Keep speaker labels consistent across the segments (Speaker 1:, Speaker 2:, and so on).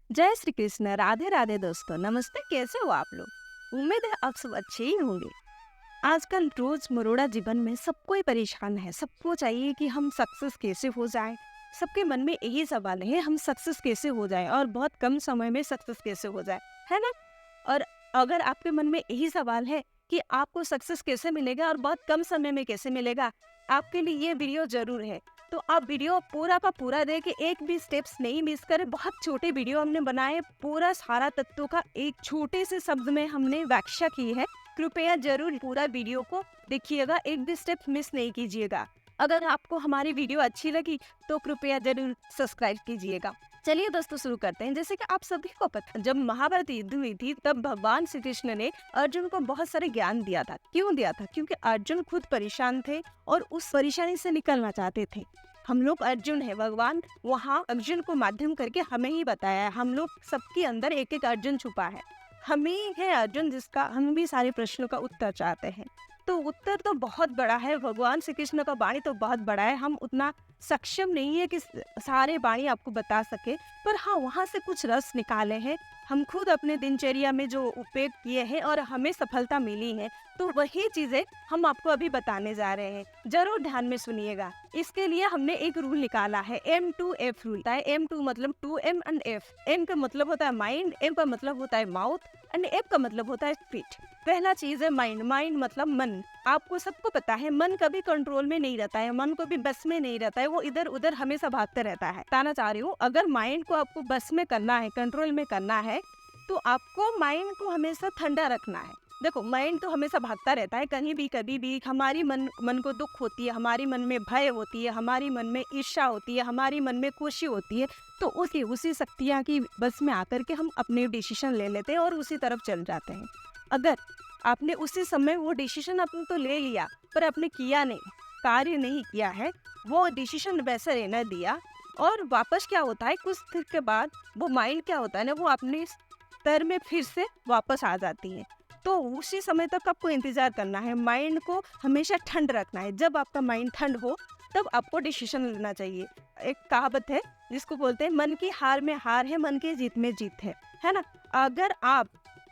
Speaker 1: जय श्री कृष्ण। राधे राधे दोस्तों, नमस्ते। कैसे हो आप लोग? उम्मीद है आप सब अच्छे ही होंगे। आजकल रोज मरोड़ा जीवन में सब कोई परेशान है। सबको चाहिए कि हम सक्सेस कैसे हो जाए। सबके मन में यही सवाल है, हम सक्सेस कैसे हो जाए और बहुत कम समय में सक्सेस कैसे हो जाए, है ना? और अगर आपके मन में यही सवाल है कि आपको सक्सेस कैसे मिलेगा और बहुत कम समय में कैसे मिलेगा, आपके लिए ये वीडियो जरूर है। तो आप वीडियो पूरा का पूरा देख के एक भी स्टेप्स नहीं मिस करें। बहुत छोटे वीडियो हमने बनाए, पूरा सारा तत्वों का एक छोटे से शब्द में हमने व्याख्या की है। कृपया जरूर पूरा वीडियो को देखिएगा, एक भी स्टेप मिस नहीं कीजिएगा। अगर आपको हमारी वीडियो अच्छी लगी तो कृपया जरूर सब्सक्राइब कीजिएगा। चलिए दोस्तों, शुरू करते हैं। जैसे कि आप सभी को पता, जब महाभारत युद्ध हुई थी तब भगवान श्री कृष्ण ने अर्जुन को बहुत सारे ज्ञान दिया था। क्यों दिया था? क्योंकि अर्जुन खुद परेशान थे और उस परेशानी से निकलना चाहते थे। हम लोग अर्जुन है, भगवान वहाँ अर्जुन को माध्यम करके हमें ही बताया है। हम लोग सबके अंदर एक एक अर्जुन छुपा है। हम ही है अर्जुन जिसका हम भी सारे प्रश्नों का उत्तर चाहते हैं। तो उत्तर तो बहुत बड़ा है, भगवान श्री कृष्ण का वाणी तो बहुत बड़ा है। हम उतना सक्षम नहीं है कि सारे वाणी आपको बता सके, पर हाँ, वहाँ से कुछ रस निकाले हैं। हम खुद अपने दिनचर्या में जो उपयोग किए हैं और हमें सफलता मिली है, तो वही चीजें हम आपको अभी बताने जा रहे हैं। जरूर ध्यान में सुनिएगा। इसके लिए हमने एक रूल निकाला है, M2F रूल। M2 मतलब 2M एंड F। M का मतलब होता है माइंड, M का मतलब होता है माउथ एंड F का मतलब होता है फीट। पहला चीज है माइंड। माइंड मतलब मन। आपको सबको पता है मन कभी कंट्रोल में नहीं रहता है, मन को भी बस में नहीं रहता है, वो इधर उधर हमेशा भागता रहता है। बताना चाह रही हूँ, अगर माइंड को आपको बस में करना है, कंट्रोल में करना है, तो आपको माइंड को हमेशा ठंडा रखना है। देखो, माइंड तो हमेशा भागता रहता है, कहीं भी कभी भी। हमारी मन को दुख होती है, हमारी मन में भय होती है, हमारी मन में ईर्ष्या होती है, हमारी मन में खुशी होती है। तो उसी शक्तियाँ की बस में आकर के हम अपने डिसीजन ले लेते हैं और उसी तरफ चल जाते हैं। अगर आपने उसी समय वो डिसीजन आपने तो ले लिया, पर आपने किया नहीं, कार्य नहीं किया है, वो डिसीजन वैसे रहने दिया, और वापस क्या होता है, कुछ देर के बाद वो माइंड क्या होता है ना, वो अपने स्तर में फिर से वापस आ जाती है। तो उसी समय तक आपको इंतजार करना है। माइंड को हमेशा ठंड रखना है। जब आपका माइंड ठंड हो तब आपको डिसीजन लेना चाहिए। एक कहावत है जिसको बोलते हैं, मन की हार में हार है, मन की जीत में जीत है ना? अगर आप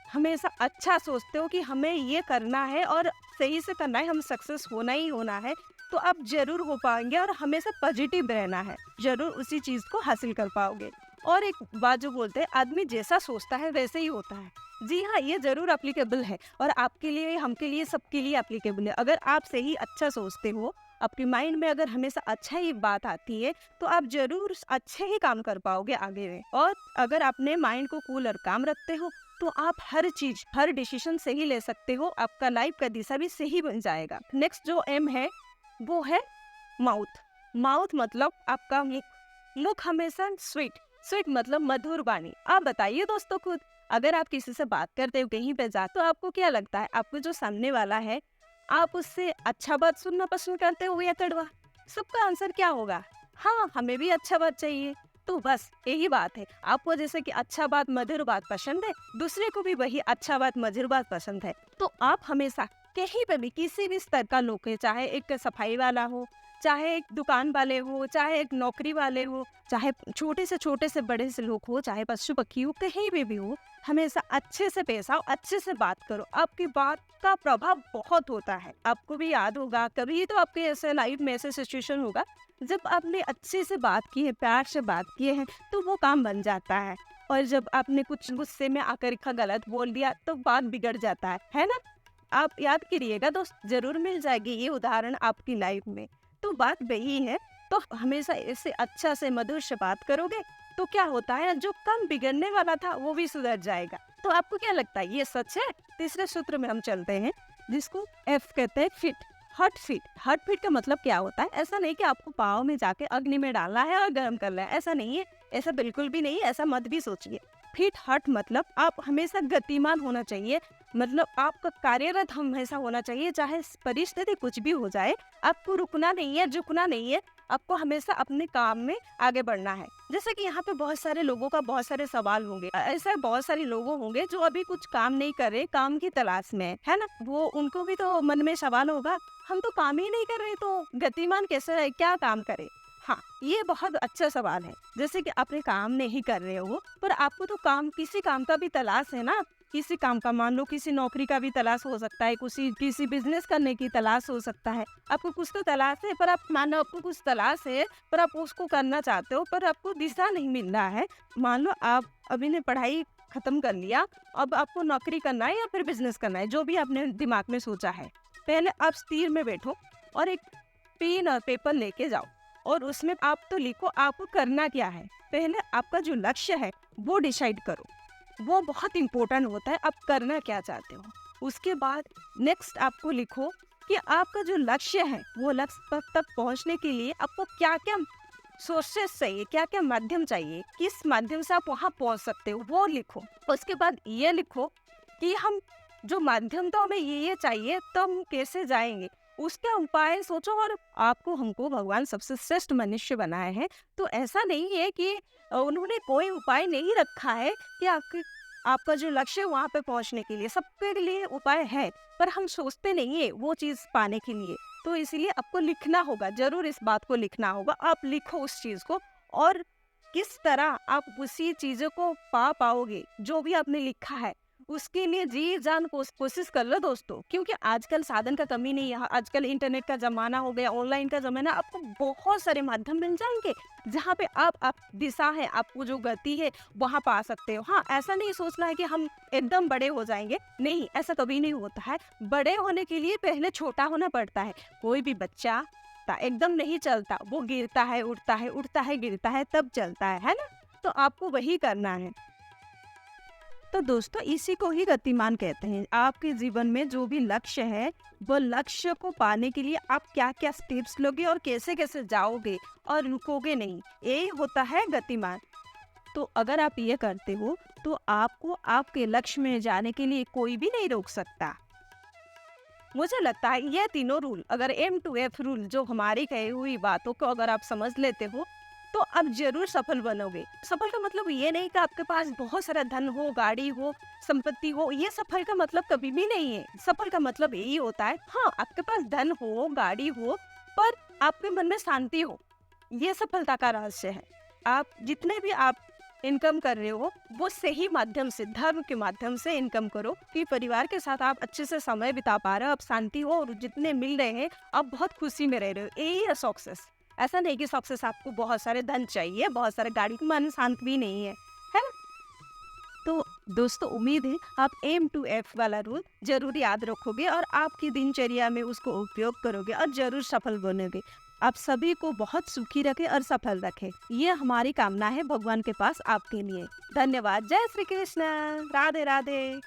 Speaker 1: हमेशा अच्छा सोचते हो कि हमें ये करना है और सही से करना है, हम सक्सेस होना ही होना है, तो आप जरूर हो पाएंगे। और हमेशा पॉजिटिव रहना है, जरूर उसी चीज को हासिल कर पाओगे। और एक बात जो बोलते हैं, आदमी जैसा सोचता है वैसे ही होता है। जी हाँ, ये जरूर एप्लीकेबल है, और आपके लिए, हमके लिए, सबके लिए एप्लीकेबल है। अगर आप सही अच्छा सोचते हो, आपके माइंड में अगर हमेशा अच्छा ही बात आती है, तो आप जरूर अच्छे ही काम कर पाओगे आगे में। और अगर अपने माइंड को कूल और काम रखते हो, तो आप हर चीज, हर डिसीजन सही ले सकते हो। आपका लाइफ का दिशा भी सही बन जाएगा। नेक्स्ट जो एम है वो है माउथ। माउथ मतलब आपका मुख। मुख हमेशा स्वीट। स्वीट मतलब मधुर वाणी। आप बताइए दोस्तों खुद, अगर आप किसी से बात करते हो, कहीं पे जाते हो, तो आपको क्या लगता है, आपको जो सामने वाला है, आप उससे अच्छा बात सुनना पसंद करते हो या कड़वा? सबका आंसर क्या होगा? हाँ, हमें भी अच्छा बात चाहिए। तो बस यही बात है। आपको जैसे कि अच्छा बात, मधुर बात पसंद है, दूसरे को भी वही अच्छा बात, मधुर बात पसंद है। तो आप हमेशा कहीं पे भी, किसी भी स्तर का लोग है, चाहे एक सफाई वाला हो, चाहे एक दुकान वाले हो, चाहे एक नौकरी वाले हो, चाहे छोटे से बड़े से लोग हो, चाहे पशु पक्षी हो, कहीं भी हो, हमेशा अच्छे से पेश आओ, अच्छे से बात करो। आपकी बात का प्रभाव बहुत होता है। आपको भी याद होगा, कभी तो आपके ऐसे लाइफ में ऐसे सिचुएशन होगा जब आपने अच्छे से बात की है, प्यार से बात किए हैं, तो वो काम बन जाता है। और जब आपने कुछ गुस्से में आकर गलत बोल दिया, तो बात बिगड़ जाता है ना? आप याद करिएगा दोस्त, जरूर मिल जाएगी ये उदाहरण आपकी लाइफ में। तो बात वही है। तो हमेशा ऐसे अच्छा से मधुर से बात करोगे, तो क्या होता है, जो कम बिगड़ने वाला था वो भी सुधर जाएगा। तो आपको क्या लगता है, ये सच है? तीसरे सूत्र में हम चलते हैं, जिसको F कहते हैं, fit. Hot feet. Hot feet का मतलब क्या होता है? ऐसा नहीं कि आपको पाव में जाके अग्नि में डालना है और गर्म करना है, ऐसा नहीं है। ऐसा बिल्कुल भी नहीं, ऐसा मत भी सोचिए। फिट हॉट मतलब आप हमेशा गतिमान होना चाहिए। मतलब आपका कार्यरत हमेशा होना चाहिए, चाहे परिस्थिति कुछ भी हो जाए। आपको रुकना नहीं है, झुकना नहीं है। आपको हमेशा अपने काम में आगे बढ़ना है। जैसे कि यहाँ पे बहुत सारे लोगों का बहुत सारे सवाल होंगे, ऐसा बहुत सारे लोग होंगे जो अभी कुछ काम नहीं कर रहे, काम की तलाश में है ना? वो उनको भी तो मन में सवाल होगा, हम तो काम ही नहीं कर रहे, तो गतिमान कैसे रहे, क्या काम करे? हाँ, ये बहुत अच्छा सवाल है। जैसे कि आपने काम नहीं कर रहे हो, पर आपको तो किसी काम का भी तलाश है ना। किसी काम का, मान लो किसी नौकरी का भी तलाश हो सकता है, किसी बिज़नेस करने की तलाश हो सकता है। आपको कुछ तो तलाश है, पर आप मान लो आपको कुछ तलाश है, पर आप उसको करना चाहते हो, पर आपको दिशा नहीं मिल रहा है। मान लो आप अभी ने पढ़ाई खत्म कर लिया, अब आपको नौकरी करना है या फिर बिज़नेस करना है, जो भी आपने दिमाग में सोचा है। पहले आप स्थिर में बैठो और एक पेन और पेपर लेके जाओ और उसमें आप तो लिखो आपको करना क्या है। पहले आपका जो लक्ष्य है वो डिसाइड करो, वो बहुत इम्पोर्टेंट होता है, आप करना क्या चाहते हो। उसके बाद नेक्स्ट आपको लिखो कि आपका जो लक्ष्य है वो लक्ष्य तक पहुंचने के लिए आपको क्या क्या सोर्सेस चाहिए, क्या क्या माध्यम चाहिए, किस माध्यम से आप वहां पहुंच सकते हो, वो लिखो। उसके बाद ये लिखो कि हम जो माध्यम तो हमें ये चाहिए, तो हम कैसे जाएंगे, उसका उपाय सोचो। और हमको भगवान सबसे श्रेष्ठ मनुष्य बनाए हैं, तो ऐसा नहीं है कि उन्होंने कोई उपाय नहीं रखा है कि आपका जो लक्ष्य है वहाँ पे पहुँचने के लिए सबके लिए उपाय है, पर हम सोचते नहीं है वो चीज़ पाने के लिए। तो इसीलिए आपको लिखना होगा, जरूर इस बात को लिखना होगा। आप लिखो उस चीज़ को, और किस तरह आप उसी चीज़ों को पा पाओगे जो भी आपने लिखा है, उसके लिए जी जान कोशिश कर लो दोस्तों। क्योंकि आजकल साधन का कमी नहीं है, आजकल इंटरनेट का ज़माना हो गया, ऑनलाइन का ज़माना, आपको बहुत सारे माध्यम मिल जाएंगे जहाँ पे आप दिशा है, आपको जो गति है वहाँ पा सकते हो। हाँ, ऐसा नहीं सोचना है कि हम एकदम बड़े हो जाएंगे, नहीं, ऐसा कभी नहीं होता है। बड़े होने के लिए पहले छोटा होना पड़ता है। कोई भी बच्चा एकदम नहीं चलता, वो गिरता है, उठता है, उठता है, गिरता है, तब चलता है ना। तो आपको वही करना है। तो दोस्तों, इसी को ही गतिमान कहते हैं। आपके जीवन में जो भी लक्ष्य है, वो लक्ष्य को पाने के लिए आप क्या क्या स्टेप्स लोगे और कैसे कैसे जाओगे और रुकोगे नहीं, यही होता है गतिमान। तो अगर आप ये करते हो तो आपको आपके लक्ष्य में जाने के लिए कोई भी नहीं रोक सकता। मुझे लगता है ये तीनों रूल, अगर M2F रूल, जो हमारी कही हुई बातों को अगर आप समझ लेते हो, तो आप जरूर सफल बनोगे। सफल का मतलब ये नहीं कि आपके पास बहुत सारा धन हो, गाड़ी हो, संपत्ति हो, ये सफल का मतलब कभी भी नहीं है। सफल का मतलब यही होता है, हाँ, आपके पास धन हो, गाड़ी हो, पर आपके मन में शांति हो, ये सफलता का रहस्य है। आप जितने भी आप इनकम कर रहे हो, वो सही माध्यम से, धर्म के माध्यम से इनकम करो कि परिवार के साथ आप अच्छे से समय बिता पा रहे हो, आप शांति हो, और जितने मिल रहे हैं आप बहुत खुशी में रह रहे हो, यही है सक्सेस। ऐसा नहीं कि सक्सेस आपको बहुत सारे धन चाहिए, बहुत सारे गाड़ी, मन शांत भी नहीं है ना। तो दोस्तों, उम्मीद है आप M2F वाला रूल जरूर याद रखोगे और आपकी दिनचर्या में उसको उपयोग करोगे और जरूर सफल बनोगे। आप सभी को बहुत सुखी रखे और सफल रखे, ये हमारी कामना है भगवान के पास आपके लिए। धन्यवाद। जय श्री कृष्ण। राधे राधे।